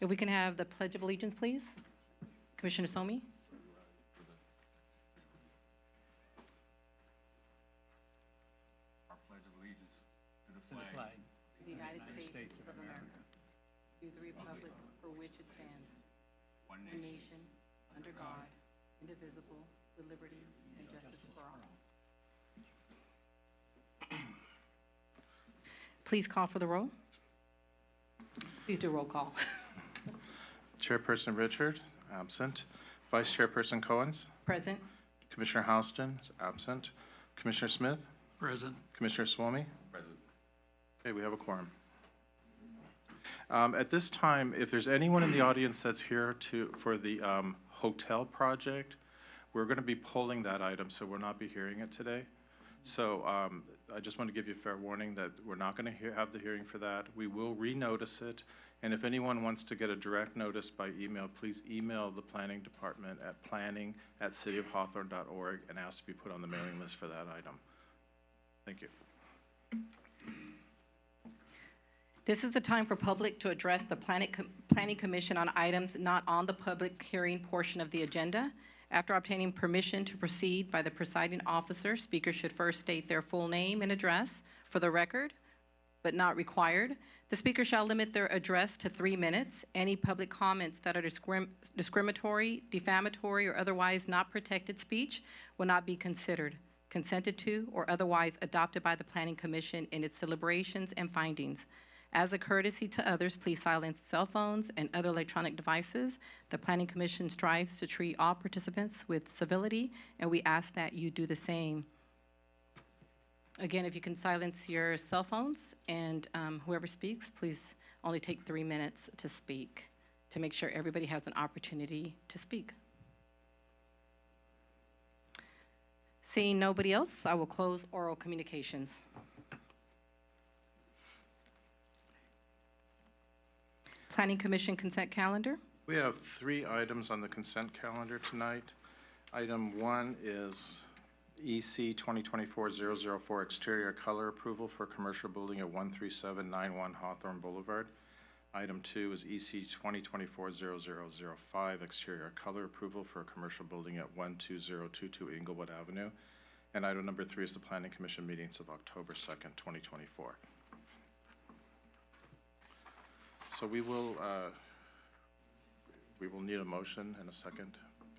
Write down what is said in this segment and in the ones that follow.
If we can have the Pledge of Allegiance, please. Commissioner Somi? Our pledge of allegiance to the To the flag flag The United of the States of America, to the republic for which it stands, one one nation. nation, under God, indivisible, with liberty and justice for all. Please call for the roll. Please do roll call. Chairperson Richard, absent. Vice Chairperson Cohens. Present. Commissioner Houston is absent. Commissioner Smith. present. Commissioner Swamy. Present. Okay, we have a quorum. At this time, if there's anyone in the audience that's here for the hotel project, we're going to be pulling that item, so we'll not be hearing it today. So I just want to give you a fair warning that we're not going to have the hearing for that. We will renotice it, and if anyone wants to get a direct notice by email, please email the planning department at planning@cityofhawthorne.org and ask to be put on the mailing list for that item. Thank you. This is the time for public to address the Planning Commission on items not on the public hearing portion of the agenda. After obtaining permission to proceed by the presiding officer, speakers should first state their full name and address for the record, but not required. The speaker shall limit their address to 3 minutes. Any public comments that are discriminatory, defamatory, or otherwise not protected speech will not be considered, consented to, or otherwise adopted by the Planning Commission in its deliberations and findings. As a courtesy to others, please silence cell phones and other electronic devices. The Planning Commission strives to treat all participants with civility, and we ask that you do the same. Again, if you can silence your cell phones, and whoever speaks, please only take 3 minutes to speak to make sure everybody has an opportunity to speak. Seeing nobody else, I will close oral communications. Planning Commission consent calendar. We have 3 items on the consent calendar tonight. Item 1 is EC 2024-004 exterior color approval for commercial building at 13791 Hawthorne Boulevard. Item 2 is EC 2024-0005 exterior color approval for a commercial building at 12022 Inglewood Avenue. And item number 3 is the Planning Commission meetings of October 2nd, 2024. So we will need a motion and a second,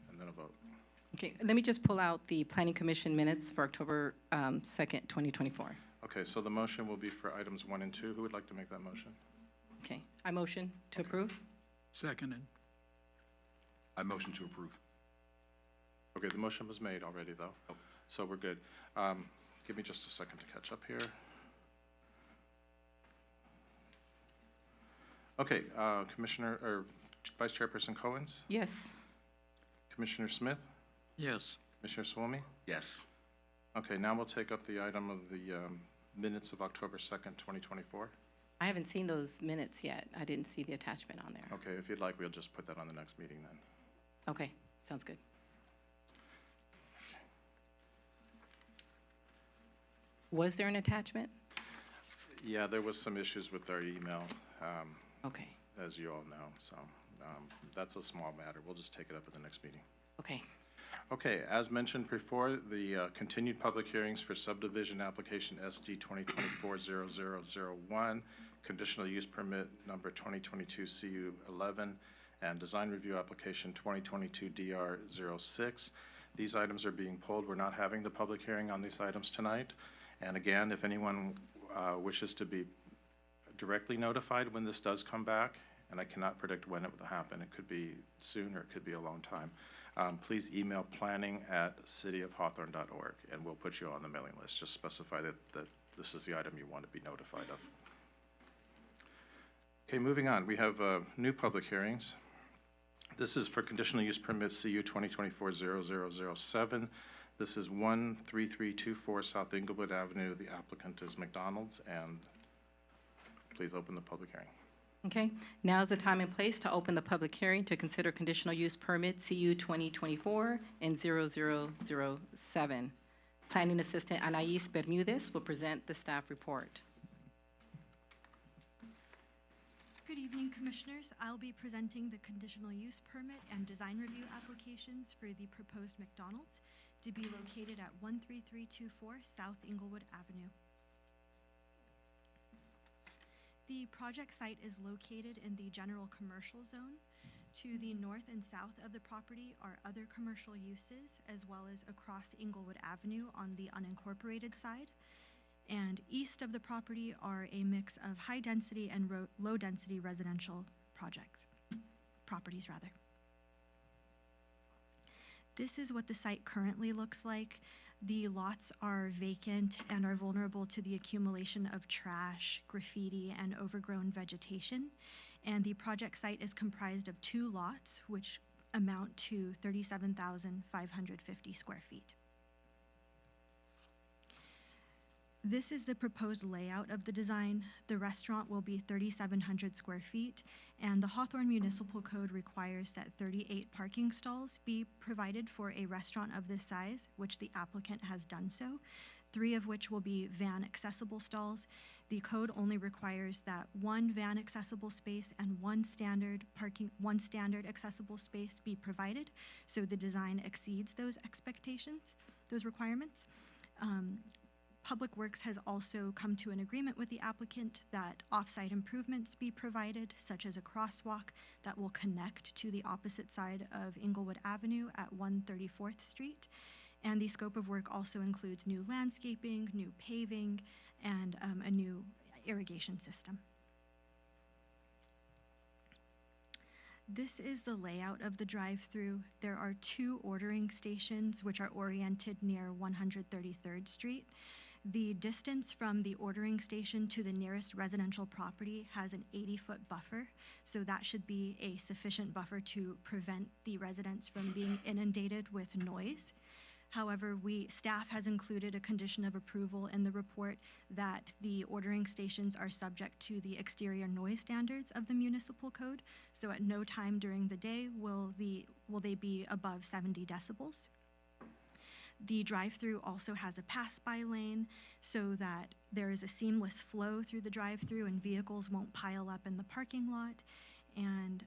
and then a vote. Okay, let me just pull out the Planning Commission minutes for October 2nd, 2024. Okay, so the motion will be for items 1 and 2. Who would like to make that motion? Okay, I motion to approve. Seconded. I motion to approve. Okay, the motion was made already, though, so we're good. Give me just a second to catch up here. Okay, Commissioner, or Vice Chairperson Cohens, Yes. Commissioner Smith, Yes. Commissioner Swamy. Yes. Okay, now we'll take up the item of the minutes of October 2nd, 2024. I haven't seen those minutes yet. I didn't see the attachment on there. Okay, if you'd like, we'll just put that on the next meeting then. Okay, sounds good. Was there an attachment? Yeah, there was some issues with our email, Okay, as you all know, so that's a small matter. We'll just take it up at the next meeting. okay. Okay, as mentioned before, the continued public hearings for subdivision application SD 2024-0001, conditional use permit number 2022 CU11, and design review application 2022 DR06. These items are being pulled. We're not having the public hearing on these items tonight. And again, if anyone wishes to be directly notified when this does come back, and I cannot predict when it will happen. It could be soon or it could be a long time. Please email planning@cityofhawthorne.org, and we'll put you on the mailing list. Just specify that this is the item you want to be notified of. Okay, moving on. We have new public hearings. This is for conditional use permit CU 2024-0007. This is 13324 South Inglewood Avenue. The applicant is McDonald's, and please open the public hearing. Okay, now is the time and place to open the public hearing to consider conditional use permit CU 2024 and 0007. Planning Assistant Anais Bermudez will present the staff report. Good evening, Commissioners. I'll be presenting the conditional use permit and design review applications for the proposed McDonald's to be located at 13324 South Inglewood Avenue. The project site is located in the general commercial zone. To the north and south of the property are other commercial uses, as well as across Inglewood Avenue on the unincorporated side. And east of the property are a mix of high-density and low-density residential properties. This is what the site currently looks like. The lots are vacant and are vulnerable to the accumulation of trash, graffiti, and overgrown vegetation. And the project site is comprised of 2 lots, which amount to 37,550 square feet. This is the proposed layout of the design. The restaurant will be 3,700 square feet, and the Hawthorne Municipal Code requires that 38 parking stalls be provided for a restaurant of this size, which the applicant has done so, 3 of which will be van accessible stalls. The code only requires that 1 van accessible space and 1 standard accessible space be provided, so the design exceeds those requirements. Public Works has also come to an agreement with the applicant that off-site improvements be provided, such as a crosswalk that will connect to the opposite side of Inglewood Avenue at 134th Street. And the scope of work also includes new landscaping, new paving, and a new irrigation system. This is the layout of the drive-through. There are 2 ordering stations which are oriented near 133rd Street. The distance from the ordering station to the nearest residential property has an 80-foot buffer, so that should be a sufficient buffer to prevent the residents from being inundated with noise. However, staff has included a condition of approval in the report that the ordering stations are subject to the exterior noise standards of the municipal code, so at no time during the day will they be above 70 decibels. The drive-through also has a pass-by lane so that there is a seamless flow through the drive-through and vehicles won't pile up in the parking lot. And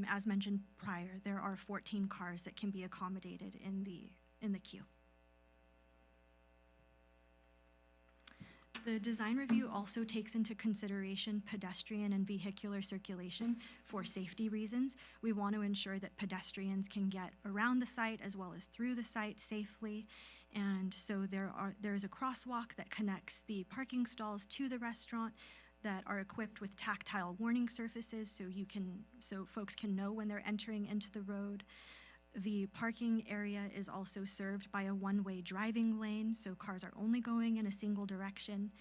as mentioned prior, there are 14 cars that can be accommodated in the queue. The design review also takes into consideration pedestrian and vehicular circulation for safety reasons. We want to ensure that pedestrians can get around the site as well as through the site safely. And so there's a crosswalk that connects the parking stalls to the restaurant that are equipped with tactile warning surfaces so folks can know when they're entering into the road. The parking area is also served by a 1-way driving lane, so cars are only going in a single direction.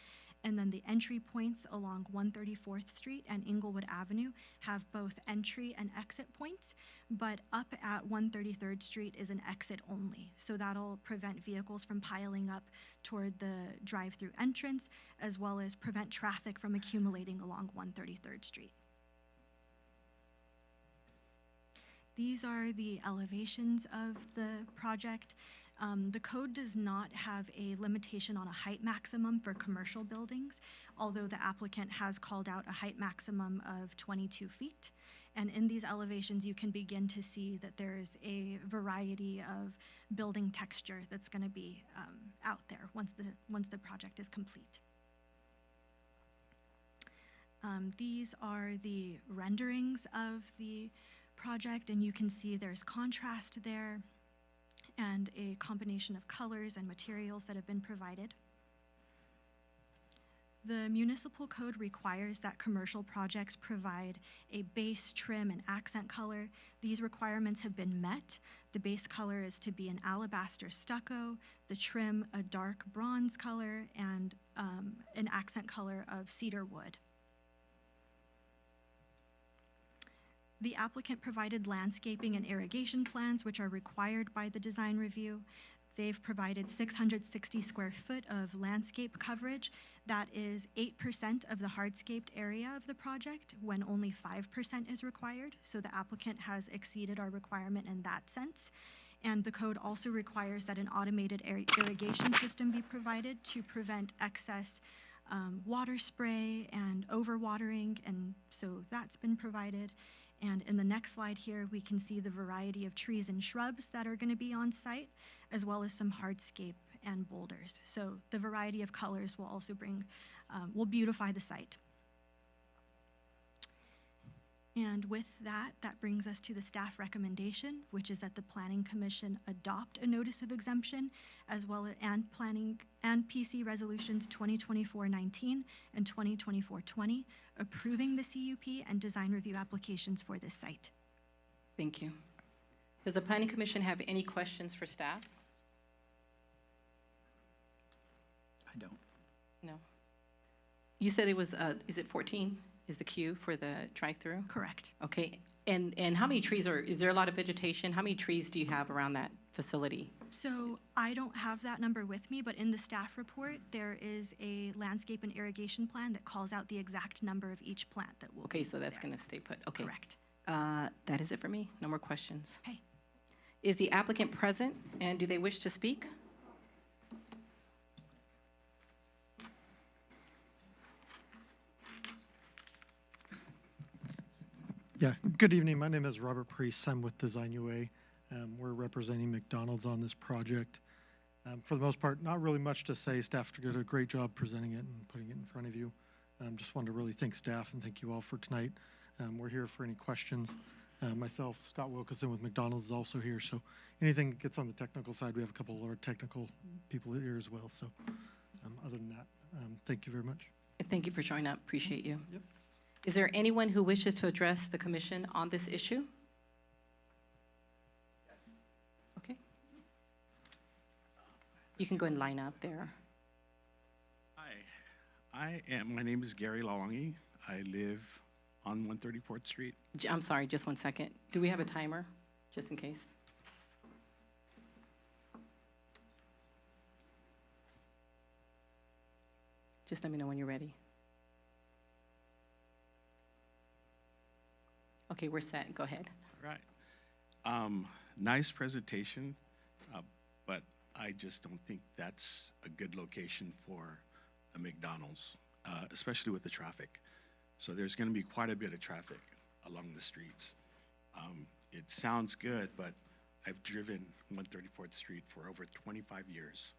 And then the entry points along 134th Street and Inglewood Avenue have both entry and exit points, but up at 133rd Street is an exit only. So that'll prevent vehicles from piling up toward the drive-through entrance, as well as prevent traffic from accumulating along 133rd Street. These are the elevations of the project. The code does not have a limitation on a height maximum for commercial buildings, although the applicant has called out a height maximum of 22 feet. And in these elevations, you can begin to see that there's a variety of building texture that's going to be out there once the project is complete. These are the renderings of the project, and you can see there's contrast there and a combination of colors and materials that have been provided. The municipal code requires that commercial projects provide a base, trim, and accent color. These requirements have been met. The base color is to be an alabaster stucco, the trim a dark bronze color, and an accent color of cedar wood. The applicant provided landscaping and irrigation plans, which are required by the design review. They've provided 660 square foot of landscape coverage. That is 8% of the hardscaped area of the project, when only 5% is required. So the applicant has exceeded our requirement in that sense. And the code also requires that an automated irrigation system be provided to prevent excess water spray and overwatering, and so that's been provided. And in the next slide here, we can see the variety of trees and shrubs that are going to be on site, as well as some hardscape and boulders. So the variety of colors will also will beautify the site. And with that, that brings us to the staff recommendation, which is that the Planning Commission adopt a notice of exemption, as well as and PC resolutions 2024-19 and 2024-20, approving the CUP and design review applications for this site. Thank you. Does the Planning Commission have any questions for staff? I don't. No. You said it was, is it 14 is the queue for the drive-through? Correct. Okay. And how many trees is there a lot of vegetation? How many trees do you have around that facility? So I don't have that number with me, but in the staff report, there is a landscape and irrigation plan that calls out the exact number of each plant that will Okay, be so that's there. going to stay put. Okay. Correct. That is it for me. No more questions. Okay. Is the applicant present, and do they wish to speak? Yeah, good evening. My name is Robert Priest. I'm with Design UA. We're representing McDonald's on this project. For the most part, not really much to say. Staff did a great job presenting it and putting it in front of you. Just wanted to really thank staff and thank you all for tonight. We're here for any questions. Myself, Scott Wilkinson with McDonald's is also here. So anything that gets on the technical side, we have a couple of our technical people here as well. So other than that, thank you very much. Thank you for showing up. Appreciate you. Yep. Is there anyone who wishes to address the commission on this issue? Yes. Okay. You can go and line up there. Hi, my name is Gary Lawangi. I live on 134th Street. I'm sorry, just 1 second. Do we have a timer, just in case? Just let me know when you're ready. Okay, we're set. Go ahead. All right. Nice presentation, but I just don't think that's a good location for a McDonald's, especially with the traffic. So there's going to be quite a bit of traffic along the streets. It sounds good, but I've driven 134th Street for over 25 years,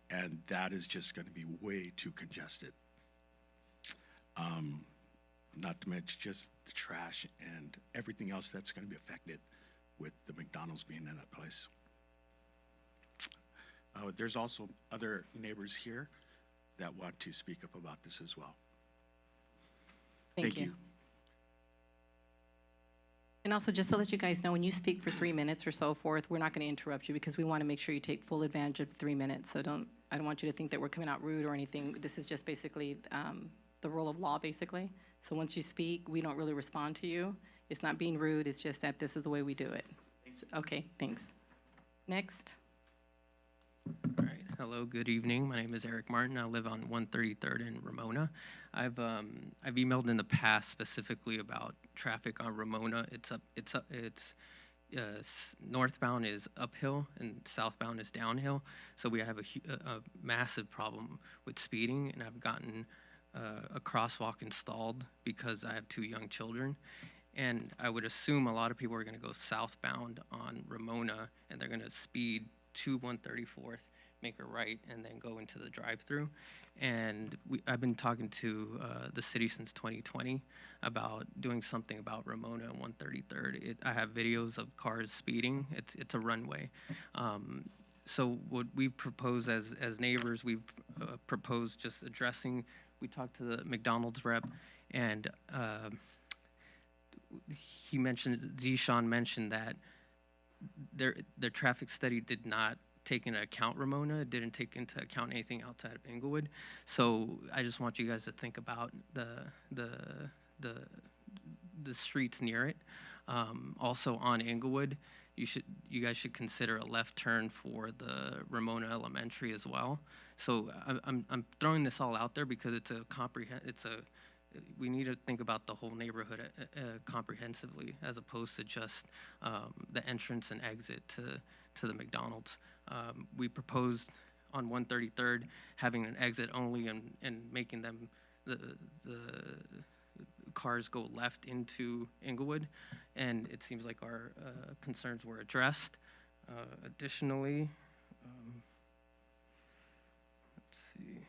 and that is just going to be way too congested. Not to mention just the trash and everything else that's going to be affected with the McDonald's being in that place. There's also other neighbors here that want to speak up about this as well. Thank you. And also, just to let you guys know, when you speak for 3 minutes or so forth, we're not going to interrupt you because we want to make sure you take full advantage of 3 minutes. So I don't want you to think that we're coming out rude or anything. This is just basically the rule of law, basically. So once you speak, we don't really respond to you. It's not being rude. It's just that this is the way we do it. So, okay, thanks. Next. All right. Hello. Good evening. My name is Eric Martin. I live on 133rd in Ramona. I've emailed in the past specifically about traffic on Ramona. Northbound is uphill and southbound is downhill. So we have a massive problem with speeding, and I've gotten a crosswalk installed because I have 2 young children. And I would assume a lot of people are going to go southbound on Ramona, and they're going to speed to 134th, make a right, and then go into the drive-through. And I've been talking to the city since 2020 about doing something about Ramona and 133rd. I have videos of cars speeding. It's a runway. So what we've proposed as neighbors, we've proposed just addressing. We talked to the McDonald's rep, and Zishan mentioned that their traffic study did not take into account Ramona. It didn't take into account anything outside of Inglewood. So I just want you guys to think about the streets near it. Also on Inglewood, you guys should consider a left turn for the Ramona Elementary as well. So I'm throwing this all out there because we need to think about the whole neighborhood comprehensively, as opposed to just the entrance and exit to the McDonald's. We proposed on 133rd, having an exit only and making them the cars go left into Inglewood, and it seems like our concerns were addressed. Additionally, let's see.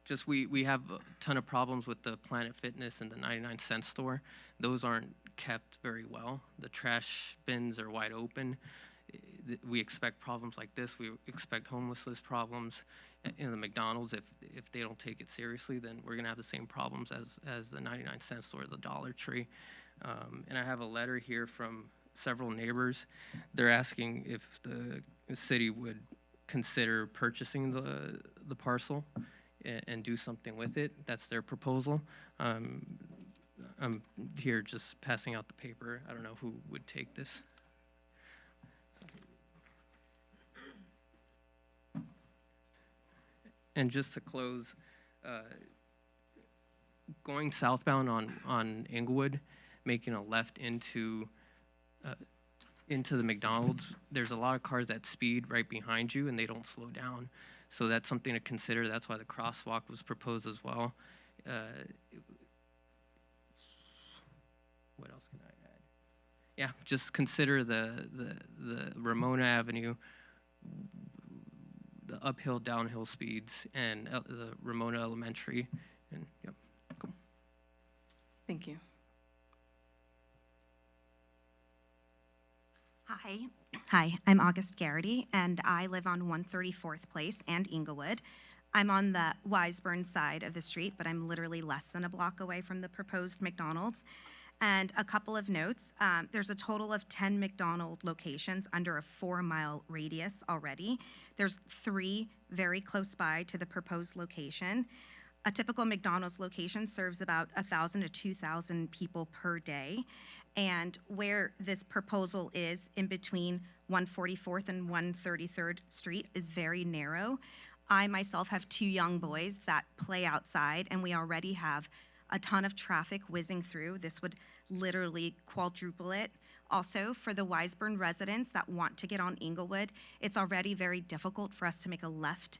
Just we have a ton of problems with the Planet Fitness and the 99-cent store. Those aren't kept very well. The trash bins are wide open. We expect problems like this. We expect homelessness problems in the McDonald's. If they don't take it seriously, then we're gonna have the same problems as the 99-cent store, the Dollar Tree. And I have a letter here from several neighbors. They're asking if the city would consider purchasing the parcel and do something with it. That's their proposal. I'm here just passing out the paper. I don't know who would take this. And just to close, going southbound on Inglewood, making a left into the McDonald's, there's a lot of cars that speed right behind you and they don't slow down. So that's something to consider. That's why the crosswalk was proposed as well. What else can I add? Yeah, just consider the Ramona Avenue, the uphill, downhill speeds, and the Ramona Elementary. And yep, cool. Thank you. Hi, I'm August Garrity, and I live on 134th Place and Inglewood. I'm on the Wiseburn side of the street, but I'm literally less than a block away from the proposed McDonald's. And a couple of notes, there's a total of 10 McDonald's locations under a 4-mile radius already. There's 3 very close by to the proposed location. A typical McDonald's location serves about 1,000 to 2,000 people per day. And where this proposal is in between 144th and 133rd Street is very narrow. I myself have 2 young boys that play outside, and we already have a ton of traffic whizzing through. This would literally quadruple it. Also, for the Wiseburn residents that want to get on Inglewood, it's already very difficult for us to make a left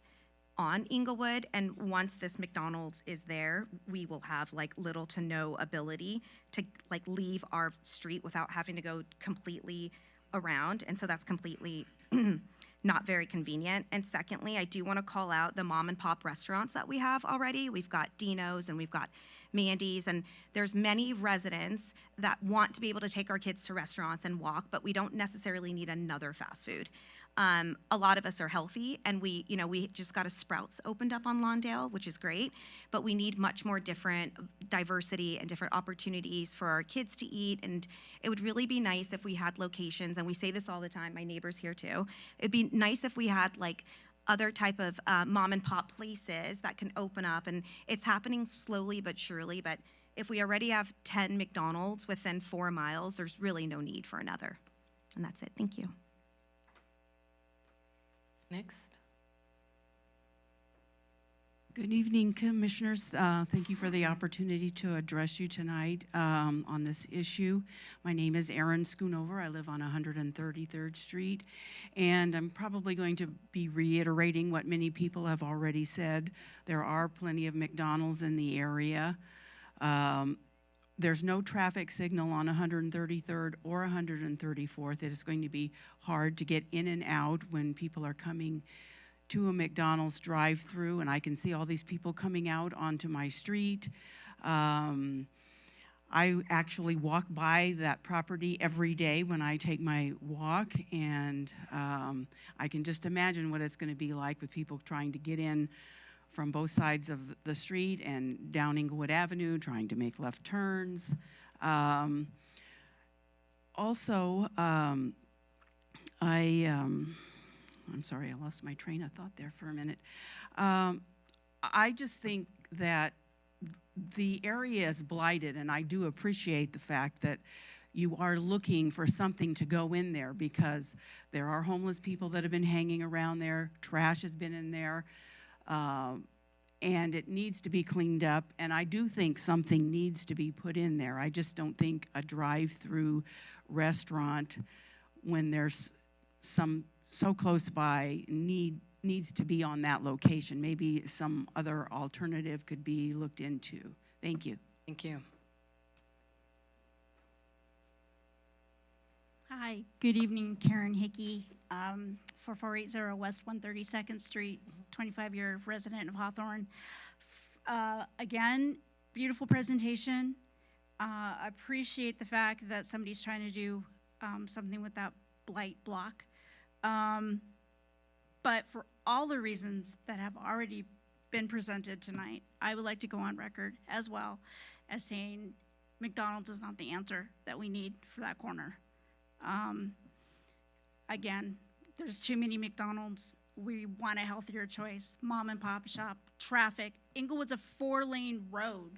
on Inglewood, and once this McDonald's is there, we will have like little to no ability to like leave our street without having to go completely around, and so that's completely not very convenient. And secondly, I do want to call out the mom and pop restaurants that we have already. We've got Dino's and we've got Mandy's, and there's many residents that want to be able to take our kids to restaurants and walk, but we don't necessarily need another fast food. A lot of us are healthy, and we just got a Sprouts opened up on Lawndale, which is great, but we need much more different diversity and different opportunities for our kids to eat. And it would really be nice if we had locations, and we say this all the time, my neighbor's here too. It'd be nice if we had like other type of mom and pop places that can open up, and it's happening slowly but surely. But if we already have 10 McDonald's within 4 miles, there's really no need for another. And that's it. Thank you. Next. Good evening, Commissioners. Thank you for the opportunity to address you tonight on this issue. My name is Erin Schoonover. I live on 133rd Street, and I'm probably going to be reiterating what many people have already said. There are plenty of McDonald's in the area. There's no traffic signal on 133rd or 134th. It is going to be hard to get in and out when people are coming to a McDonald's drive-through, and I can see all these people coming out onto my street. I actually walk by that property every day when I take my walk, and I can just imagine what it's going to be like with people trying to get in from both sides of the street and down Inglewood Avenue, trying to make left turns. Also, I'm sorry, I lost my train of thought there for a minute. I just think that the area is blighted, and I do appreciate the fact that you are looking for something to go in there, because there are homeless people that have been hanging around there, trash has been in there, and it needs to be cleaned up, and I do think something needs to be put in there. I just don't think a drive-through restaurant, when there's some so close by, needs to be on that location. Maybe some other alternative could be looked into. Thank you. Thank you. Hi, good evening, Karen Hickey, 4480 West 132nd Street, 25-year resident of Hawthorne. Again, beautiful presentation. Appreciate the fact that somebody's trying to do something with that blight block. But for all the reasons that have already been presented tonight, I would like to go on record as well as saying McDonald's is not the answer that we need for that corner. Again, there's too many McDonald's. We want a healthier choice. Mom and pop shop, traffic. Inglewood's a 4-lane road.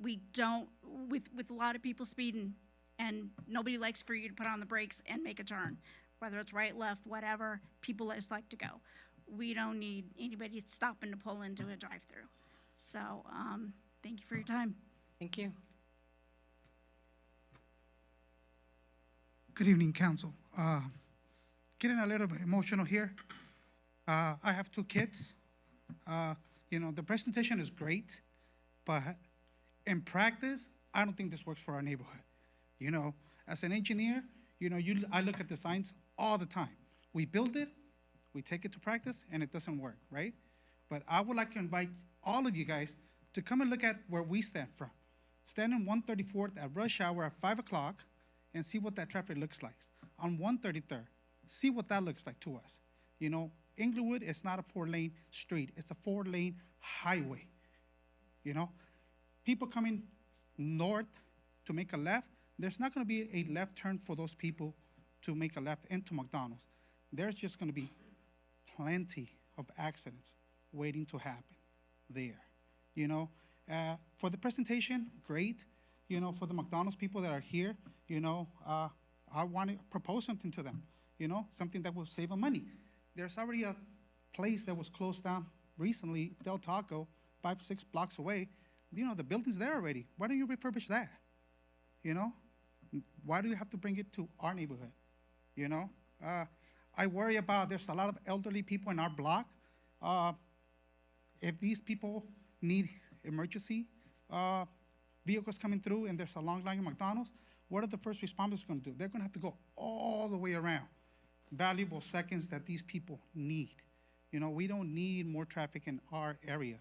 We don't, with a lot of people speeding, and nobody likes for you to put on the brakes and make a turn. Whether it's right, left, whatever, people just like to go. We don't need anybody stopping to pull into a drive-through. So, thank you for your time. Thank you. Good evening, council. Getting a little bit emotional here. I have 2 kids. You know, the presentation is great, but in practice, I don't think this works for our neighborhood. You know, as an engineer, you know, I look at designs all the time. We build it, we take it to practice, and it doesn't work, right? But I would like to invite all of you guys to come and look at where we stand from. Stand on 134th at rush hour at 5 o'clock and see what that traffic looks like. On 133rd, see what that looks like to us. You know, Inglewood is not a 4-lane street. It's a 4-lane highway. You know, people coming north to make a left, there's not going to be a left turn for those people to make a left into McDonald's. There's just going to be plenty of accidents waiting to happen there. You know, for the presentation, great. You know, for the McDonald's people that are here, you know, I want to propose something to them, you know, something that will save them money. There's already a place that was closed down recently, Del Taco, 5-6 blocks away. You know, the building's there already. Why don't you refurbish that? You know, why do you have to bring it to our neighborhood? You know, I worry about there's a lot of elderly people in our block. If these people need emergency vehicles coming through and there's a long line at McDonald's, what are the first responders going to do? They're going to have to go all the way around. Valuable seconds that these people need. You know, we don't need more traffic in our area.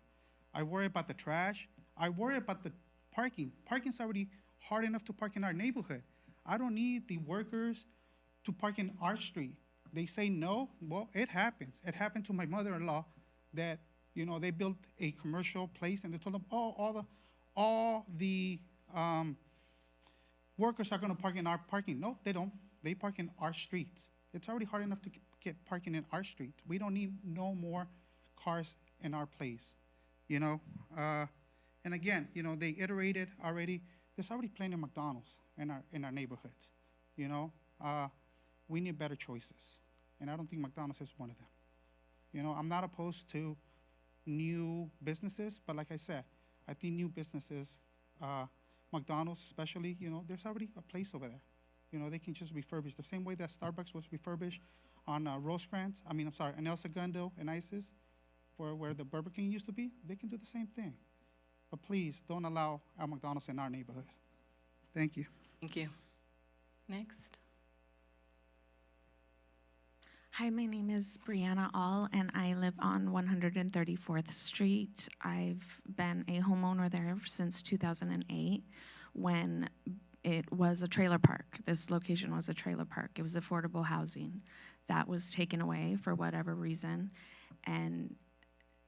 I worry about the trash. I worry about the parking. Parking's already hard enough to park in our neighborhood. I don't need the workers to park in our street. They say no, well, it happens. It happened to my mother-in-law that, you know, they built a commercial place and they told them, oh, all the workers are gonna park in our parking. No, they don't. They park in our streets. It's already hard enough to get parking in our streets. We don't need no more cars in our place, you know? And again, you know, they iterated already. There's already plenty of McDonald's in our neighborhoods, you know? We need better choices, and I don't think McDonald's is one of them. You know, I'm not opposed to new businesses, but like I said, I think new businesses, McDonald's especially, you know, there's already a place over there. You know, they can just refurbish the same way that Starbucks was refurbished on Rosecrans, in El Segundo and ISIS, for where the Burger King used to be. They can do the same thing. But please, don't allow our McDonald's in our neighborhood. Thank you. Thank you. Next. Hi, my name is Brianna All, and I live on 134th Street. I've been a homeowner there since 2008 when it was a trailer park. This location was a trailer park. It was affordable housing. That was taken away for whatever reason, and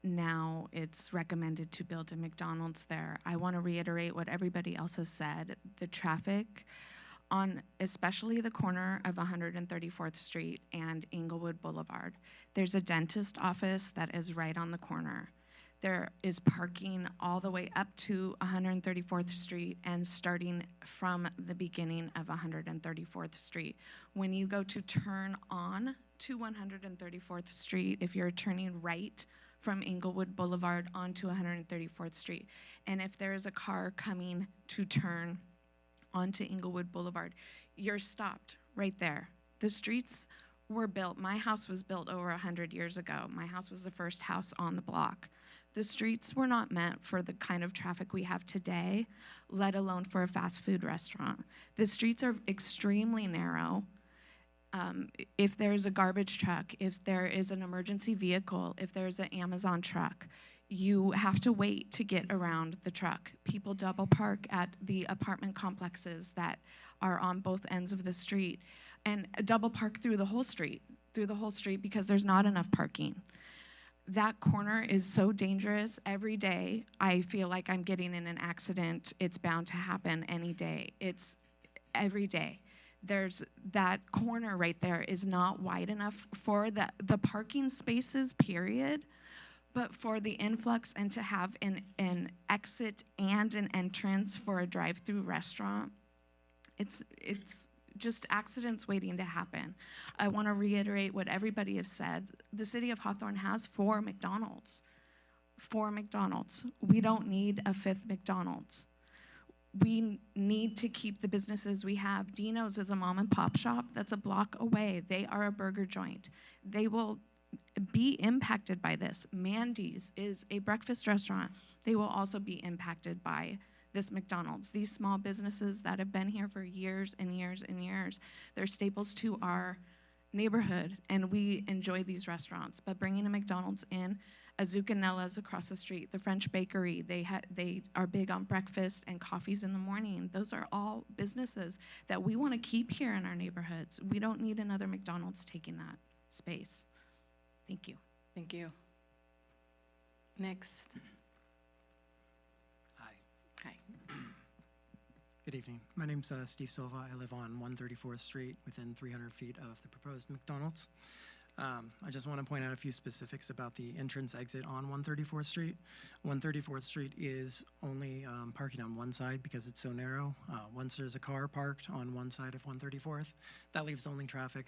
now it's recommended to build a McDonald's there. I want to reiterate what everybody else has said. The traffic on especially the corner of 134th Street and Inglewood Boulevard. There's a dentist office that is right on the corner. There is parking all the way up to 134th Street and starting from the beginning of 134th Street. When you go to turn on to 134th Street, if you're turning right from Inglewood Boulevard onto 134th Street, and if there is a car coming to turn onto Inglewood Boulevard, you're stopped right there. The streets were built. My house was built over 100 years ago. My house was the first house on the block. The streets were not meant for the kind of traffic we have today, let alone for a fast food restaurant. The streets are extremely narrow. If there's a garbage truck, if there is an emergency vehicle, if there's an Amazon truck, you have to wait to get around the truck. People double park at the apartment complexes that are on both ends of the street and double park through the whole street because there's not enough parking. That corner is so dangerous. Every day I feel like I'm getting in an accident. It's bound to happen any day. It's every day. There's that corner right there is not wide enough for the parking spaces, period, but for the influx and to have an exit and an entrance for a drive-through restaurant, it's just accidents waiting to happen. I want to reiterate what everybody has said. The city of Hawthorne has 4 McDonald's. 4 McDonald's. We don't need a 5th McDonald's. We need to keep the businesses we have. Dino's is a mom and pop shop that's a block away. They are a burger joint. They will be impacted by this. Mandy's is a breakfast restaurant. They will also be impacted by this McDonald's. These small businesses that have been here for years and years and years, they're staples to our neighborhood, and we enjoy these restaurants. But bringing a McDonald's in, a Zuccanella's across the street, the French Bakery, they are big on breakfast and coffees in the morning. Those are all businesses that we want to keep here in our neighborhoods. We don't need another McDonald's taking that space. Thank you. Thank you. Next. Hi. Hi. Good evening. My name's Steve Silva. I live on 134th Street within 300 feet of the proposed McDonald's. I just want to point out a few specifics about the entrance exit on 134th Street. 134th Street is only parking on one side because it's so narrow. Once there's a car parked on one side of 134th, that leaves only traffic,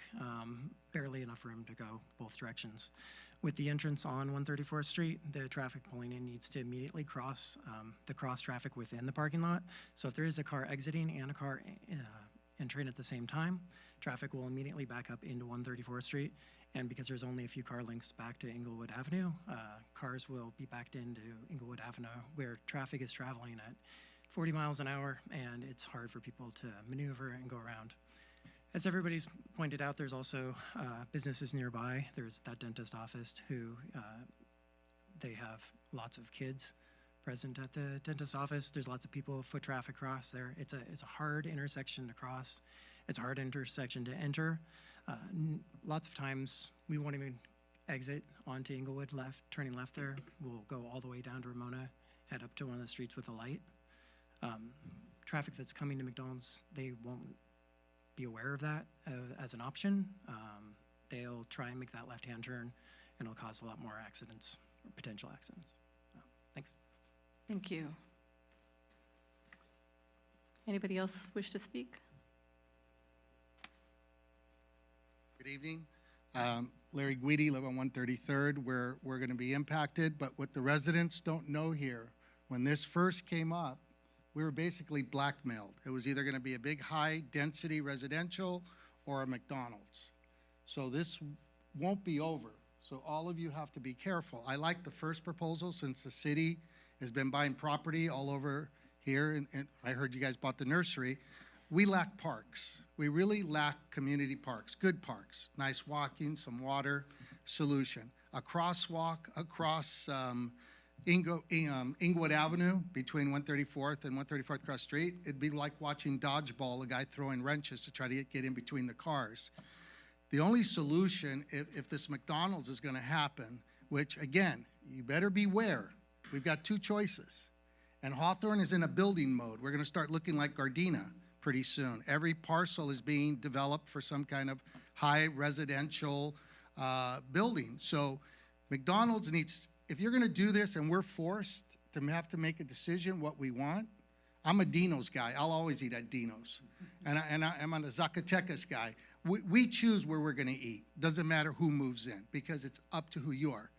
barely enough room to go both directions. With the entrance on 134th Street, the traffic pulling in needs to immediately cross the cross traffic within the parking lot. So if there is a car exiting and a car entering at the same time, traffic will immediately back up into 134th Street. And because there's only a few car lengths back to Inglewood Avenue, cars will be backed into Inglewood Avenue where traffic is traveling at 40 miles an hour and it's hard for people to maneuver and go around. As everybody's pointed out, there's also businesses nearby. There's that dentist office who they have lots of kids present at the dentist office. There's lots of people, foot traffic cross there. It's a hard intersection to cross. It's a hard intersection to enter. Lots of times we won't even exit onto Inglewood turning left there. We'll go all the way down to Ramona, head up to one of the streets with a light. Traffic that's coming to McDonald's, they won't be aware of that as an option. They'll try and make that left-hand turn, and it'll cause a lot more accidents, or potential accidents. Thanks. Thank you. Anybody else wish to speak? Good evening. Larry Guidi, live on 133rd, where we're going to be impacted. But what the residents don't know here, when this first came up, we were basically blackmailed. It was either going to be a big high-density residential or a McDonald's. So this won't be over. So all of you have to be careful. I like the first proposal since the city has been buying property all over here, and I heard you guys bought the nursery. We lack parks. We really lack community parks, good parks, nice walking, some water, solution. A crosswalk across Inglewood Avenue between 134th and 134th Cross Street. It'd be like watching dodgeball, a guy throwing wrenches to try to get in between the cars. The only solution, if this McDonald's is going to happen, which again, you better beware. We've got 2 choices. And Hawthorne is in a building mode. We're going to start looking like Gardena pretty soon. Every parcel is being developed for some kind of high residential building. So McDonald's needs, if you're going to do this and we're forced to have to make a decision what we want, I'm a Dino's guy. I'll always eat at Dino's. And I'm a Zacatecas guy. We choose where we're going to eat. Doesn't matter who moves in because it's up to who you are.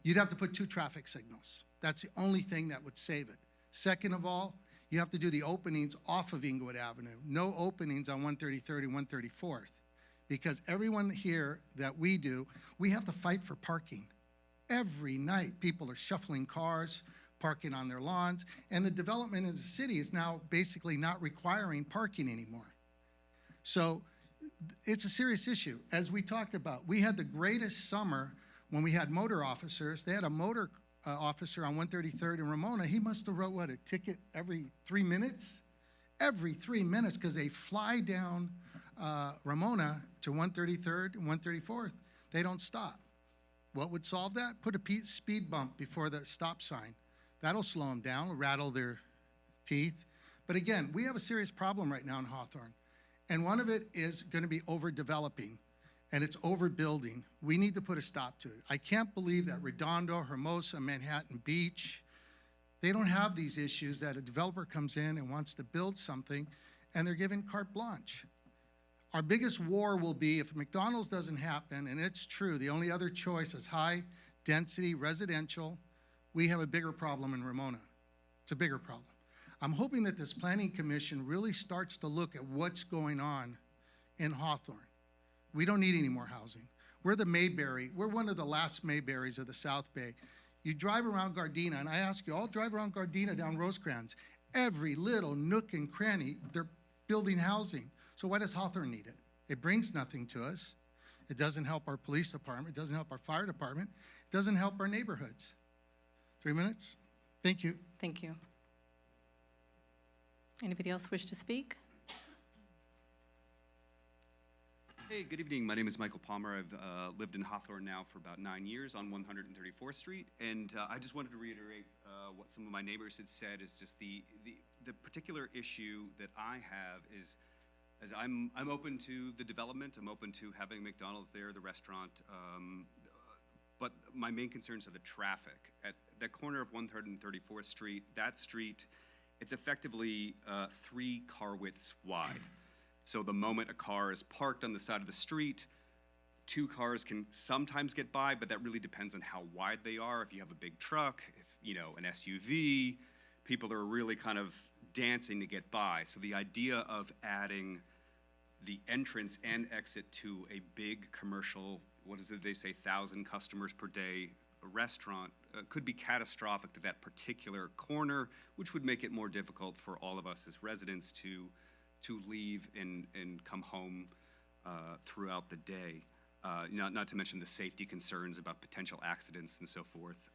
You'd have to put 2 traffic signals. That's the only thing that would save it. Second of all, you have to do the openings off of Inglewood Avenue. No openings on 133rd and 134th because everyone here that we do, we have to fight for parking. Every night, people are shuffling cars, parking on their lawns, and the development in the city is now basically not requiring parking anymore. So it's a serious issue. As we talked about, we had the greatest summer when we had motor officers. They had a motor officer on 133rd in Ramona. He must have wrote, what, a ticket every 3 minutes? Every 3 minutes, because they fly down Ramona to 133rd and 134th. They don't stop. What would solve that? Put a speed bump before the stop sign. That'll slow them down, rattle their teeth. But again, we have a serious problem right now in Hawthorne. And one of it is going to be overdeveloping, and it's overbuilding. We need to put a stop to it. I can't believe that Redondo, Hermosa, Manhattan Beach, they don't have these issues that a developer comes in and wants to build something, and they're given carte blanche. Our biggest war will be if McDonald's doesn't happen, and it's true, the only other choice is high-density residential. We have a bigger problem in Ramona. It's a bigger problem. I'm hoping that this planning commission really starts to look at what's going on in Hawthorne. We don't need any more housing. We're the Mayberry. We're one of the last Mayberries of the South Bay. You drive around Gardena, and I ask you all, drive around Gardena down Rosecrans. Every little nook and cranny, they're building housing. So why does Hawthorne need it? It brings nothing to us. It doesn't help our police department. It doesn't help our fire department. It doesn't help our neighborhoods. 3 minutes? Thank you. Thank you. Anybody else wish to speak? Hey, good evening. My name is Michael Palmer. I've lived in Hawthorne now for about 9 years on 134th Street, and I just wanted to reiterate what some of my neighbors had said. Is just the particular issue that I have is, as I'm open to the development, I'm open to having McDonald's there, the restaurant, but my main concerns are the traffic. At that corner of 134th Street, that street, it's effectively 3 car widths wide. So the moment a car is parked on the side of the street, 2 cars can sometimes get by, but that really depends on how wide they are. If you have a big truck, if you know, an SUV, people are really kind of dancing to get by. So the idea of adding the entrance and exit to a big commercial, what is it they say, 1,000 customers per day restaurant could be catastrophic to that particular corner, which would make it more difficult for all of us as residents to leave and come home throughout the day. Not to mention the safety concerns about potential accidents and so forth.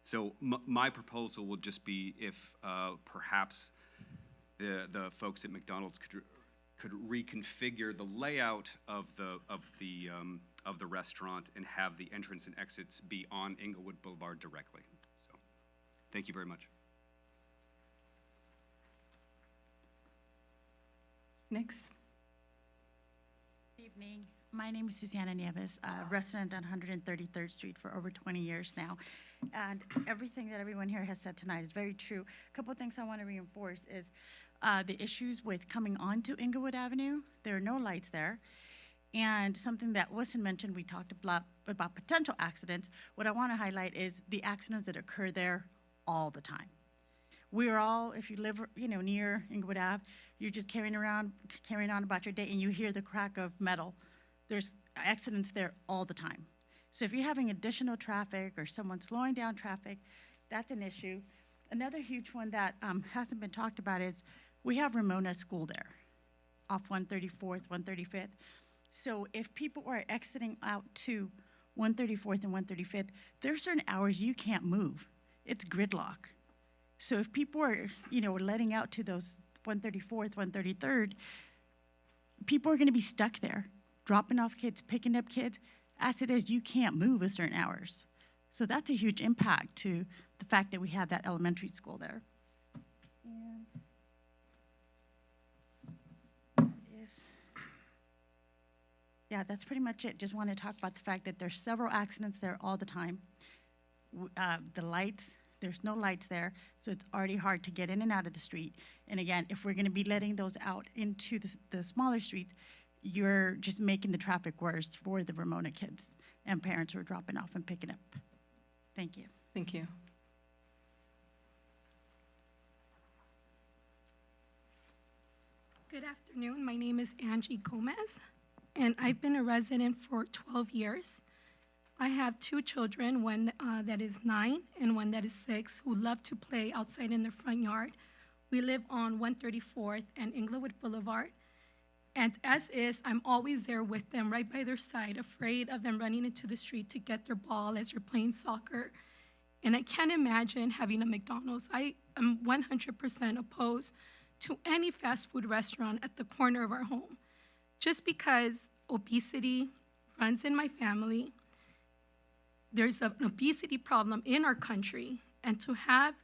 So my proposal would just be if perhaps the folks at McDonald's could reconfigure the layout of the restaurant and have the entrance and exits be on Inglewood Boulevard directly. So, thank you very much. Next. Good evening. My name is Susana Nieves, a resident on 133rd Street for over 20 years now. And everything that everyone here has said tonight is very true. A couple of things I want to reinforce is the issues with coming onto Inglewood Avenue. There are no lights there. And something that wasn't mentioned, we talked about potential accidents. What I want to highlight is the accidents that occur there all the time. We're all, if you live, near Inglewood Ave, you're just carrying on about your day, and you hear the crack of metal. There's accidents there all the time. So if you're having additional traffic or someone slowing down traffic, that's an issue. Another huge one that hasn't been talked about is we have Ramona School there, off 134th, 135th. So if people are exiting out to 134th and 135th, there are certain hours you can't move. It's gridlock. So if people are, letting out to those 134th, 133rd, people are going to be stuck there, dropping off kids, picking up kids. As it is, you can't move at certain hours. So that's a huge impact to the fact that we have that elementary school there. Yeah, that's pretty much it. Just want to talk about the fact that there's several accidents there all the time. The lights, there's no lights there, so it's already hard to get in and out of the street. And again, if we're going to be letting those out into the smaller streets, you're just making the traffic worse for the Ramona kids and parents who are dropping off and picking up. Thank you. Thank you. Good afternoon. My name is Angie Gomez. and I've been a resident for 12 years. I have 2 children, one that is 9 and one that is 6, who love to play outside in their front yard. We live on 134th and Inglewood Boulevard. And as is, I'm always there with them, right by their side, afraid of them running into the street to get their ball as they're playing soccer. And I can't imagine having a McDonald's. I am 100% opposed to any fast food restaurant at the corner of our home, just because obesity runs in my family. There's an obesity problem in our country, and to have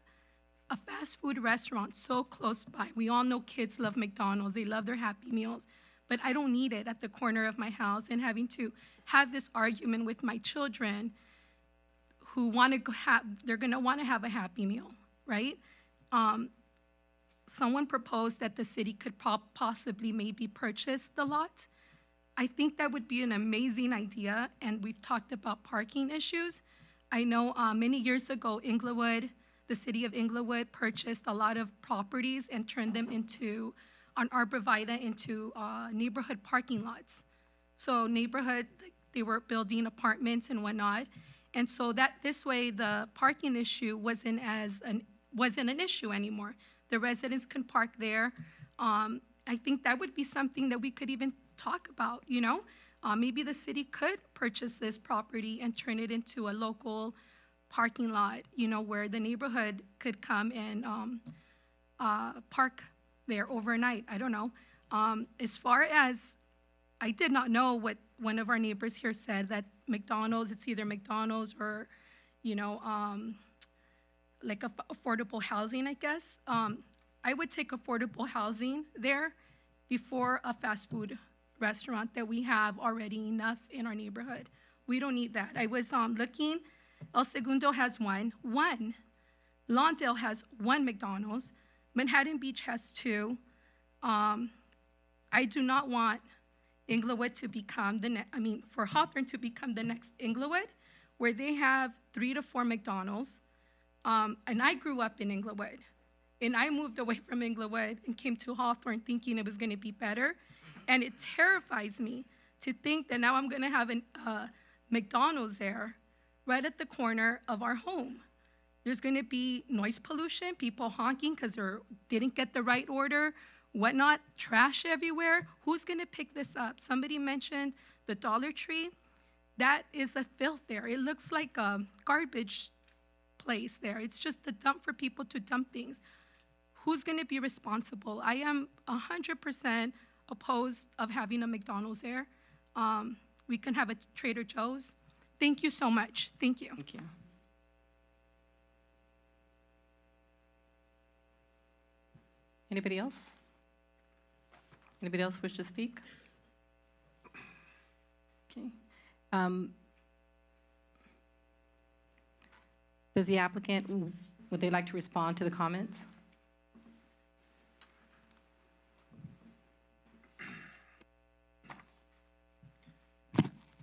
a fast food restaurant so close by. We all know kids love McDonald's, they love their Happy Meals, but I don't need it at the corner of my house, and having to have this argument with my children who want to have, they're going to want to have a Happy Meal, right? Someone proposed that the city could possibly maybe purchase the lot. I think that would be an amazing idea, and we've talked about parking issues. I know many years ago, Inglewood, the city of Inglewood purchased a lot of properties and turned them into, on Arborvitae, into neighborhood parking lots. So neighborhood, they were building apartments and whatnot. And so that this way, the parking issue wasn't an issue anymore. The residents can park there. I think that would be something that we could even talk about, you know? Maybe the city could purchase this property and turn it into a local parking lot, you know, where the neighborhood could come and park there overnight. I don't know. As far as, I did not know what one of our neighbors here said, that McDonald's, it's either McDonald's or, you know, like affordable housing, I guess. I would take affordable housing there before a fast food restaurant that we have already enough in our neighborhood. We don't need that. I was looking. El Segundo has one. Lawndale has 1 McDonald's. Manhattan Beach has 2. I do not want Inglewood to become for Hawthorne to become the next Inglewood, where they have 3 to 4 McDonald's. And I grew up in Inglewood. And I moved away from Inglewood and came to Hawthorne thinking it was going to be better. And it terrifies me to think that now I'm going to have a McDonald's there right at the corner of our home. There's going to be noise pollution, people honking because they didn't get the right order, whatnot, trash everywhere. Who's going to pick this up? Somebody mentioned the Dollar Tree. That is a filth there. It looks like a garbage place there. It's just a dump for people to dump things. Who's going to be responsible? I am 100% opposed of having a McDonald's there. We can have a Trader Joe's. Thank you so much. Thank you. Thank you. Anybody else? Anybody else wish to speak? Okay. Does the applicant, would they like to respond to the comments?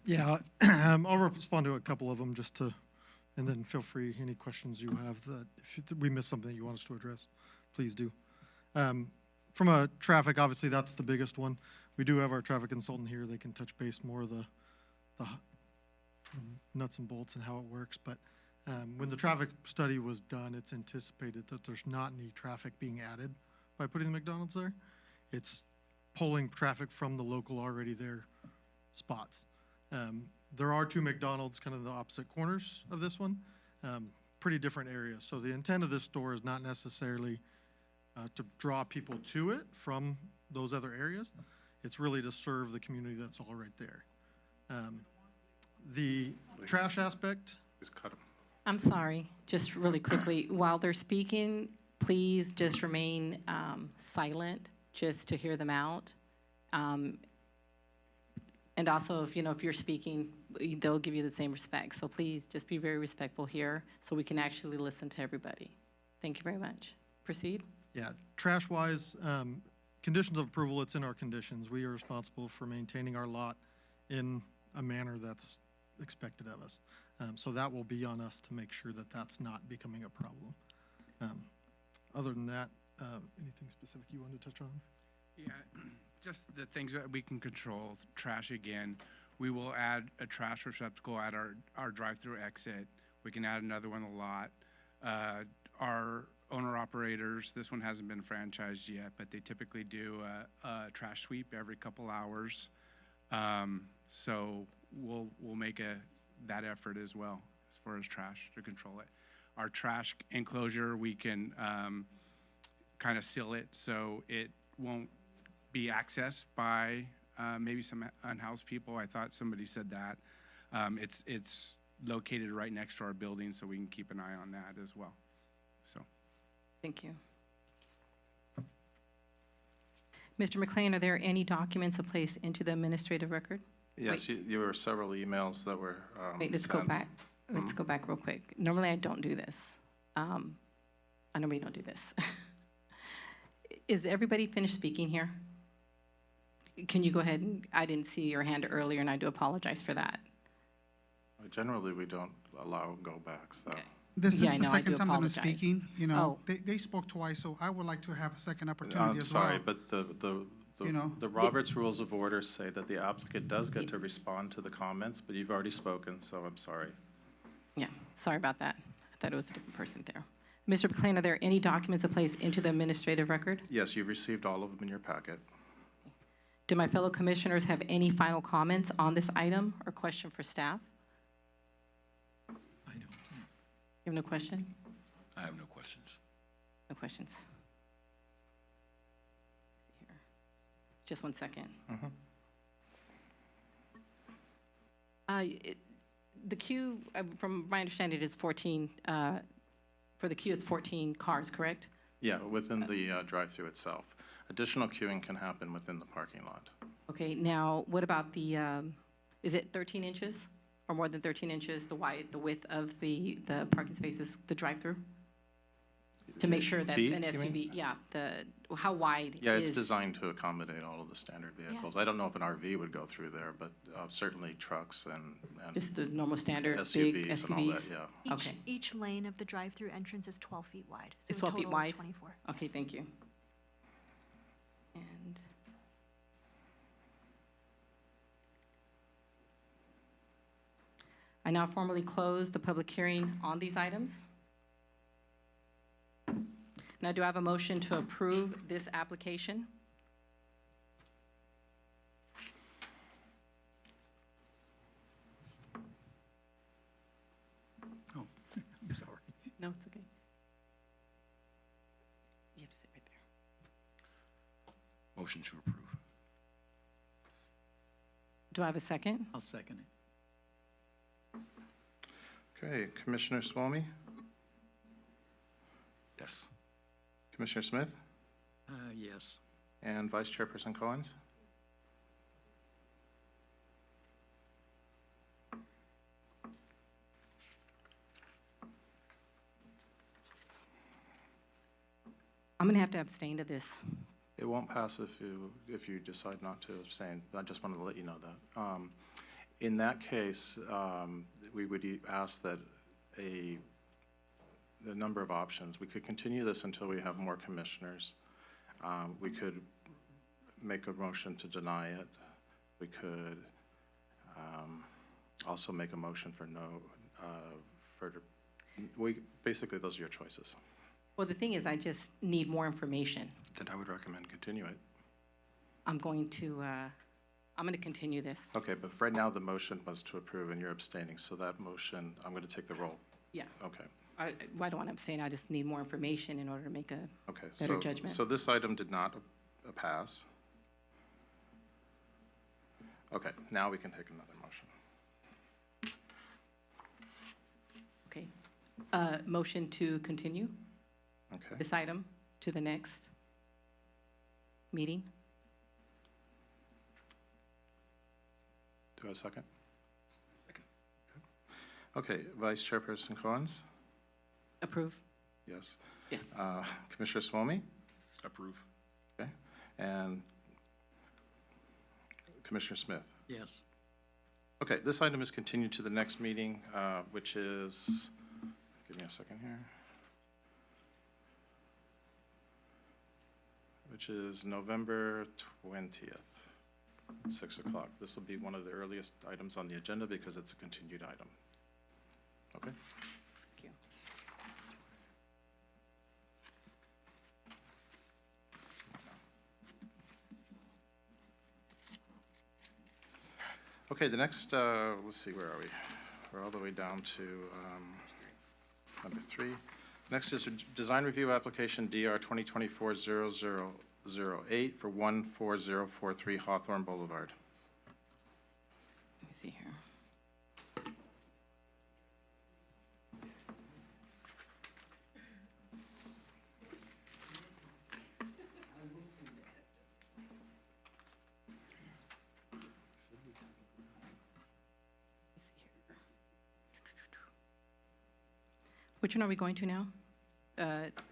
Yeah, I'll respond to a couple of them and then feel free, any questions you have that, if we missed something you want us to address, please do. From a traffic, obviously that's the biggest one. We do have our traffic consultant here. They can touch base more of the nuts and bolts and how it works. But when the traffic study was done, it's anticipated that there's not any traffic being added by putting the McDonald's there. It's pulling traffic from the local already there spots. There are 2 McDonald's kind of the opposite corners of this one, pretty different areas. So the intent of this store is not necessarily to draw people to it from those other areas. It's really to serve the community that's all right there. The trash aspect. Just cut them. I'm sorry, just really quickly, while they're speaking, please just remain silent, just to hear them out. And also, if you're speaking, they'll give you the same respect. So please just be very respectful here so we can actually listen to everybody. Thank you very much. Proceed. Yeah, trash-wise, conditions of approval, it's in our conditions. We are responsible for maintaining our lot in a manner that's expected of us. So that will be on us to make sure that that's not becoming a problem. Other than that, anything specific you wanted to touch on? Yeah, just the things that we can control, trash again. We will add a trash receptacle at our drive-through exit. We can add another one a lot. Our owner-operators, this one hasn't been franchised yet, but they typically do a trash sweep every couple hours. So we'll make that effort as well as far as trash to control it. Our trash enclosure, we can kind of seal it so it won't be accessed by maybe some unhoused people. I thought somebody said that. It's located right next to our building, so we can keep an eye on that as well. So, Thank you. Mr. McLean, are there any documents to place into the administrative record? Yes, there were several emails that were Wait, let's go sent. back. Let's go back real quick. Normally, I don't do this. I normally don't do this. Is everybody finished speaking here? Can you go ahead and, I didn't see your hand earlier, and I do apologize for that. Generally, we don't allow go-backs, though. This Yeah, is I the know, I second do time that I'm apologize. speaking, you know, Oh. they spoke twice, so I would like to have a second opportunity I'm as well. sorry, but You know, the Roberts Rules of Order say that the applicant does get to respond to the comments, but you've already spoken, so I'm sorry. Yeah, sorry about that. I thought it was a different person there. Mr. McLean, are there any documents to place into the administrative record? Yes, you've received all of them in your packet. Do my fellow commissioners have any final comments on this item or question for staff? I don't. You have no question? I have no questions. No questions. Here. Just one second. The queue, from my understanding, is 14, for the queue, it's 14 cars, correct? Yeah, within the drive-through itself. Additional queuing can happen within the parking lot. Okay, now, what about the, is it 13 inches or more than 13 inches, the width of the parking spaces, the drive-through? To make sure that Feet, an you mean? SUV, yeah, how wide Yeah, it's is- designed to accommodate all of the standard vehicles. I don't know if an RV would go through there, but certainly trucks and Just the normal standard big SUVs and all that, SUVs? yeah. Okay. Each lane of the drive-through entrance is 12 feet wide. So It's a 12 feet total of wide? 24. Okay, thank you. And I now formally close the public hearing on these items. Now, do I have a motion to approve this application? Oh, I'm sorry. No, it's okay. You have to sit right there. Motion to approve. Do I have a second? I'll second it. Okay, Commissioner Swamy, Yes. Commissioner Smith, Yes. and Vice Chairperson Cohens? I'm going to have to abstain to this. It won't pass if you decide not to abstain. I just wanted to let you know that. In that case, we would ask that the number of options, we could continue this until we have more commissioners. We could make a motion to deny it. We could also make a motion for no, basically, those are your choices. Well, the thing is, I just need more information. Then I would recommend continue it. I'm going to continue this. Okay, but right now, the motion was to approve, and you're abstaining, so that motion, I'm going to take the roll. Yeah. Okay. I don't want to abstain. I just need more information in order to make a Okay, better judgment. so this item did not pass. Okay, now we can take another motion. Okay. Motion to continue Okay, this item to the next meeting. do I have a second? Second. Okay, Vice Chairperson Cohens? Approve. Yes. Yes. Commissioner Swamy? Approve. Okay, and Commissioner Smith? Yes. Okay, this item is continued to the next meeting, which is, give me a second here. which is November 20th, at 6 o'clock. This will be one of the earliest items on the agenda because it's a continued item. Okay? Thank you. Okay, the next, let's see, where are we? We're all the way down to number 3. Next is a design review application DR 2024-0008 for 14043 Hawthorne Boulevard. Let me see here. Which one are we going to now?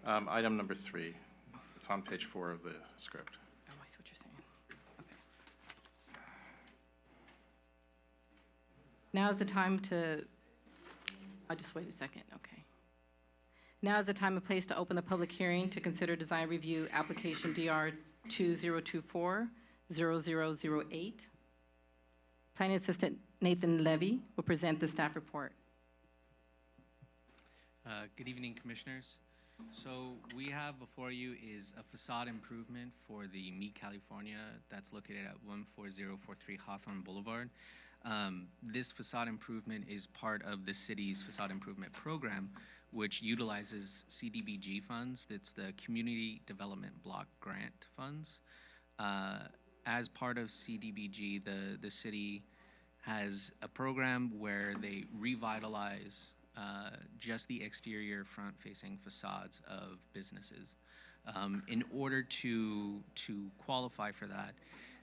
Item number 3. It's on page 4 of the script. Oh, I see what you're saying. Okay. Now is the time to, I'll just wait a second, okay. Now is the time and place to open the public hearing to consider design review application DR 2024-0008. Planning Assistant Nathan Levy will present the staff report. Good evening, Commissioners. So we have before you is a facade improvement for the Meet California that's located at 14043 Hawthorne Boulevard. This facade improvement is part of the city's facade improvement program, which utilizes CDBG funds. That's the Community Development Block Grant funds. As part of CDBG, the city has a program where they revitalize just the exterior front-facing facades of businesses. In order to qualify for that,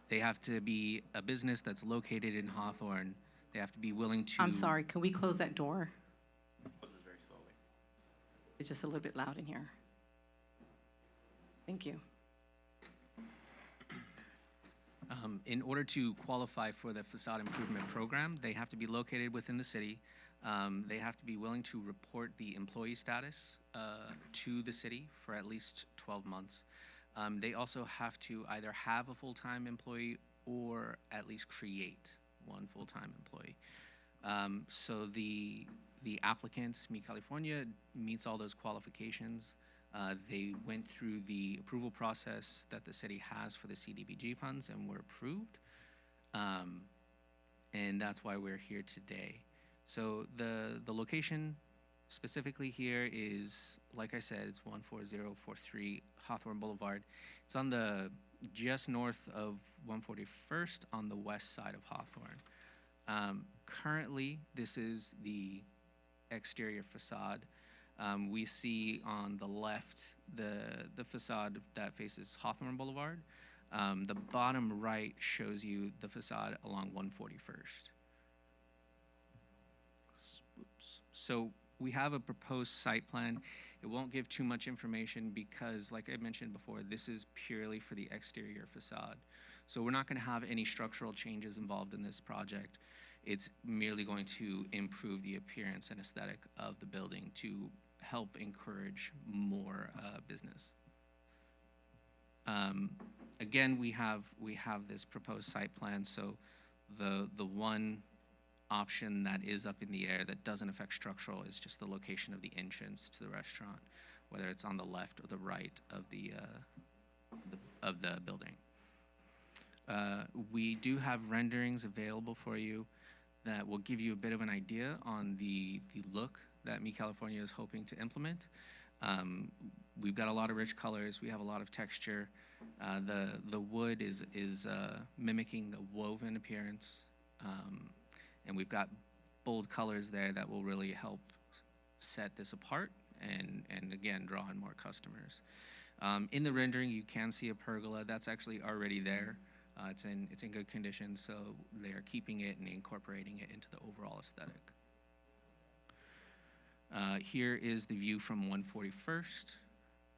they have to be a business that's located in Hawthorne. They have to be willing to... I'm sorry, can we close that door? Closes very slowly. It's just a little bit loud in here. Thank you. In order to qualify for the facade improvement program, they have to be located within the city. They have to be willing to report the employee status to the city for at least 12 months. They also have to either have a full-time employee or at least create one full-time employee. So the applicant, Meet California, meets all those qualifications. They went through the approval process that the city has for the CDBG funds and were approved. And that's why we're here today. So the location specifically here is, like I said, it's 14043 Hawthorne Boulevard. It's on the just north of 141st on the west side of Hawthorne. Currently, this is the exterior facade. We see on the left the facade that faces Hawthorne Boulevard. The bottom right shows you the facade along 141st. So we have a proposed site plan. It won't give too much information because, like I mentioned before, this is purely for the exterior facade. So we're not going to have any structural changes involved in this project. It's merely going to improve the appearance and aesthetic of the building to help encourage more business. Again, we have this proposed site plan. So the one option that is up in the air that doesn't affect structural is just the location of the entrance to the restaurant, whether it's on the left or the right of the building. We do have renderings available for you that will give you a bit of an idea on the look that Meet California is hoping to implement. We've got a lot of rich colors. We have a lot of texture. The wood is mimicking the woven appearance. And we've got bold colors there that will really help set this apart and again, draw in more customers. In the rendering, you can see a pergola. That's actually already there. It's in good condition, so they are keeping it and incorporating it into the overall aesthetic. Here is the view from 141st,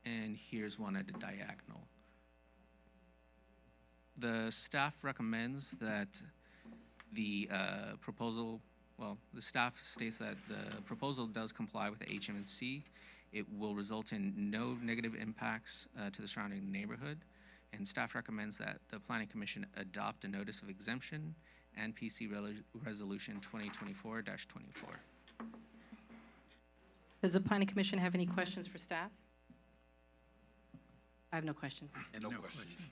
and here's one at a diagonal. The staff recommends that the proposal, well, the staff states that the proposal does comply with the HMC. It will result in no negative impacts to the surrounding neighborhood, and staff recommends that the Planning Commission adopt a notice of exemption and PC Resolution 2024-24. Does the Planning Commission have any questions for staff? I have no questions. No questions.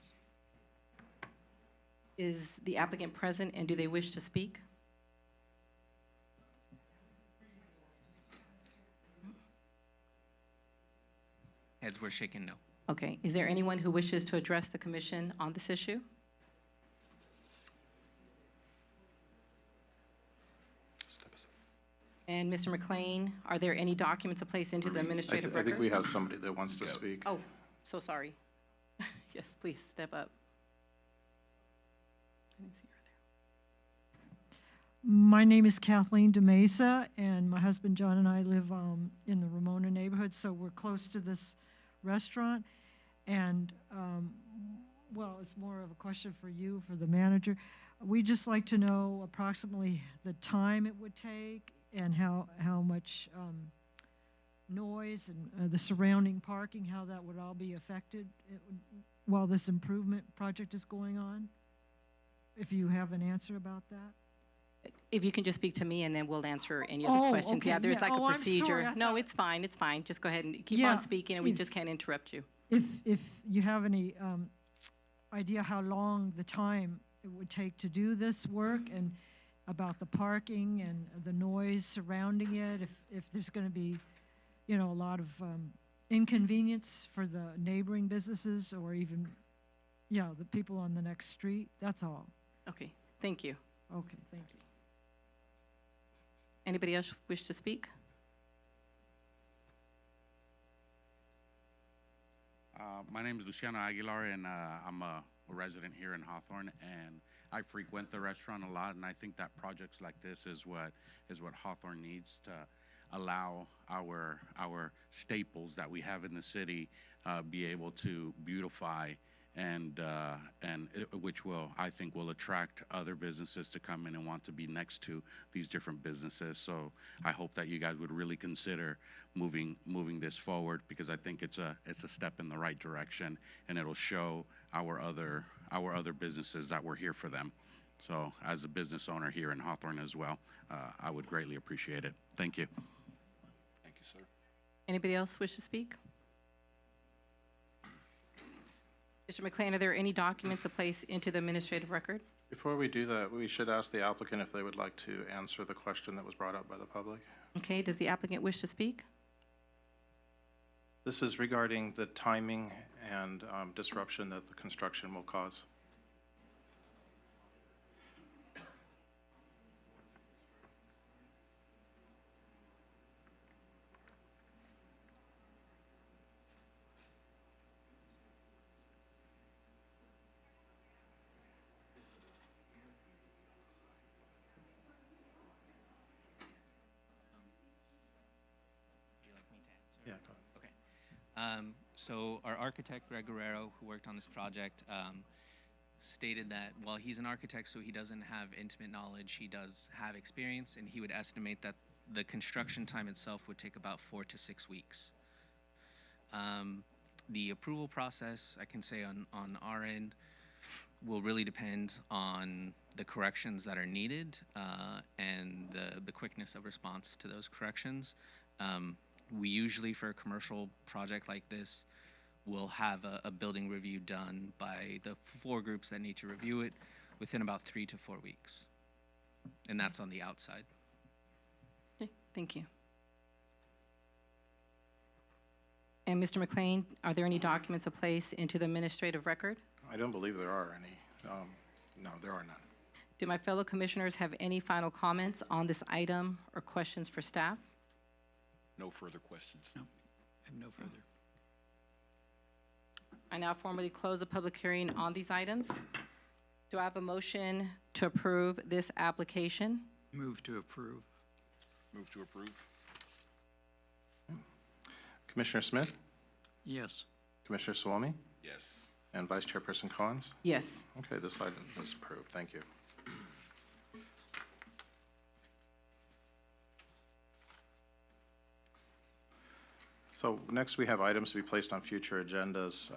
Is the applicant present, and do they wish to speak? Heads were shaken no. Okay. Is there anyone who wishes to address the commission on this issue? And Mr. McLean, are there any documents to place into the administrative I record? think we have somebody that wants to speak. Oh, so sorry. Yes, please step up. I didn't see her there. My name is Kathleen DeMesa, and my husband John and I live in the Ramona neighborhood, so we're close to this restaurant. And, well, it's more of a question for you, for the manager. We'd just like to know approximately the time it would take and how much noise and the surrounding parking, how that would all be affected while this improvement project is going on? If you have an answer about that? If you can just speak to me, and then we'll answer any other Oh, questions. okay, Yeah, there's yeah. like Oh, a I'm sorry, procedure. I No, thought- it's fine, it's fine. Just go ahead and keep Yeah, on speaking, and we if- just can't interrupt you. If you have any idea how long the time it would take to do this work, and about the parking and the noise surrounding it, if there's going to be, you know, a lot of inconvenience for the neighboring businesses, or even, yeah, the people on the next street, that's all. Okay, thank you. Okay, thank you. Anybody else wish to speak? My name is Luciano Aguilar, and I'm a resident here in Hawthorne, and I frequent the restaurant a lot, and I think that projects like this is what Hawthorne needs to allow our staples that we have in the city be able to beautify, and which I think will attract other businesses to come in and want to be next to these different businesses. So I hope that you guys would really consider moving this forward, because I think it's a step in the right direction, and it'll show our other businesses that we're here for them. So as a business owner here in Hawthorne as well, I would greatly appreciate it. Thank you. Thank you, sir. Anybody else wish to speak? Mr. McLean, are there any documents to place into the administrative record? Before we do that, we should ask the applicant if they would like to answer the question that was brought up by the public. Okay, does the applicant wish to speak? This is regarding the timing and disruption that the construction will cause. Yeah, go ahead. Okay. So our architect, Greg Guerrero, who worked on this project, stated that while he's an architect, so he doesn't have intimate knowledge, he does have experience, and he would estimate that the construction time itself would take about 4 to 6 weeks. The approval process, I can say on our end, will really depend on the corrections that are needed and the quickness of response to those corrections. We usually, for a commercial project like this, will have a building review done by the 4 groups that need to review it within about 3 to 4 weeks. And that's on the outside. Okay, thank you. And Mr. McLean, are there any documents to place into the administrative record? I don't believe there are any. No, there are none. Do my fellow commissioners have any final comments on this item or questions for staff? No further questions. No, I have no further. I now formally close the public hearing on these items. Do I have a motion to approve this application? Move to approve. Move to approve. Commissioner Smith, Yes. Commissioner Swamy, Yes. and Vice Chairperson Collins? Yes. Okay, this item is approved. Thank you. So next we have items to be placed on future agendas.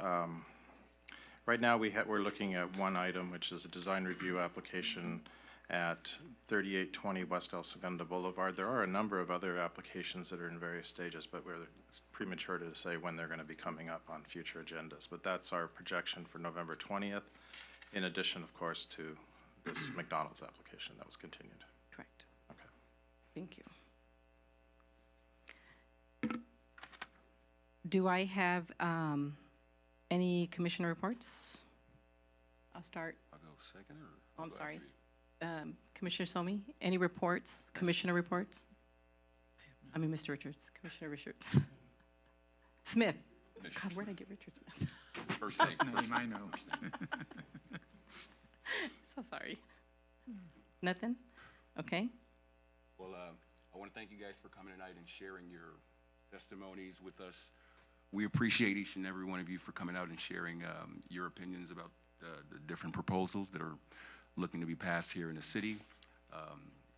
Right now, we're looking at one item, which is a design review application at 3820 West El Segundo Boulevard. There are a number of other applications that are in various stages, but it's premature to say when they're going to be coming up on future agendas. But that's our projection for November 20th, in addition, of course, to this McDonald's application that was continued. Correct. Okay. Thank you. Do I have any commissioner reports? I'll start. I'll go second or? Oh, I'm sorry. Commissioner Somi, any reports, commissioner reports? I mean, Mr. Richards, Commissioner Richards. Smith. God, where'd I get Richard Smith? First name. Name I know. So sorry. Nothing? Okay. Well, I want to thank you guys for coming tonight and sharing your testimonies with us. We appreciate each and every one of you for coming out and sharing your opinions about the different proposals that are looking to be passed here in the city.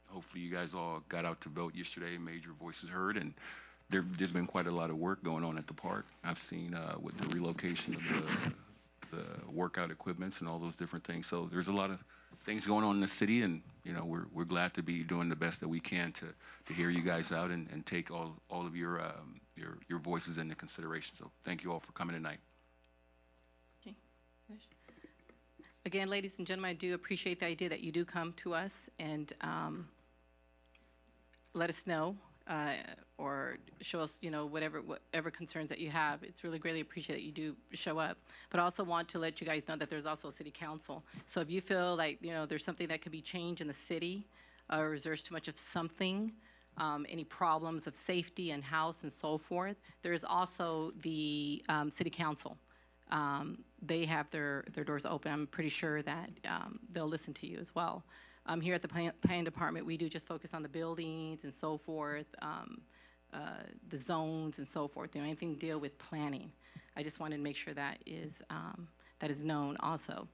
Hopefully you guys all got out to vote yesterday and made your voices heard, and there's been quite a lot of work going on at the park. I've seen with the relocation of the workout equipments and all those different things. So there's a lot of things going on in the city, and you know we're glad to be doing the best that we can to hear you guys out and take all of your voices into consideration. So thank you all for coming tonight. Okay. Finish. Again, ladies and gentlemen, I do appreciate the idea that you do come to us and let us know or show us, you know, whatever concerns that you have. It's really greatly appreciated that you do show up. But I also want to let you guys know that there's also a city council. So if you feel like, you know, there's something that could be changed in the city, or is there's too much of something, any problems of safety and house and so forth, there is also the city council. They have their doors open. I'm pretty sure that they'll listen to you as well. Here at the planning department, we do just focus on the buildings and so forth, the zones and so forth. You know, anything to deal with planning. I just wanted to make sure that is known also.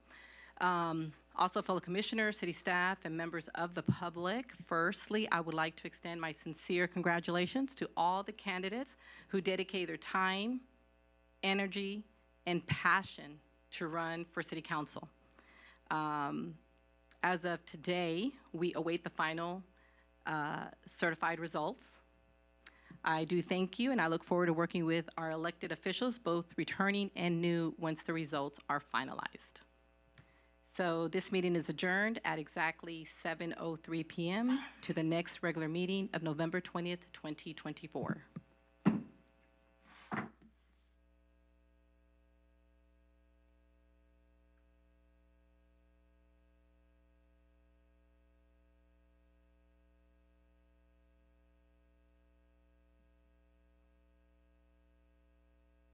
Also, fellow commissioners, city staff, and members of the public, firstly, I would like to extend my sincere congratulations to all the candidates who dedicated their time, energy, and passion to run for city council. As of today, we await the final certified results. I do thank you, and I look forward to working with our elected officials, both returning and new, once the results are finalized. So this meeting is adjourned at exactly 7:03 p.m. to the next regular meeting of November 20th, 2024.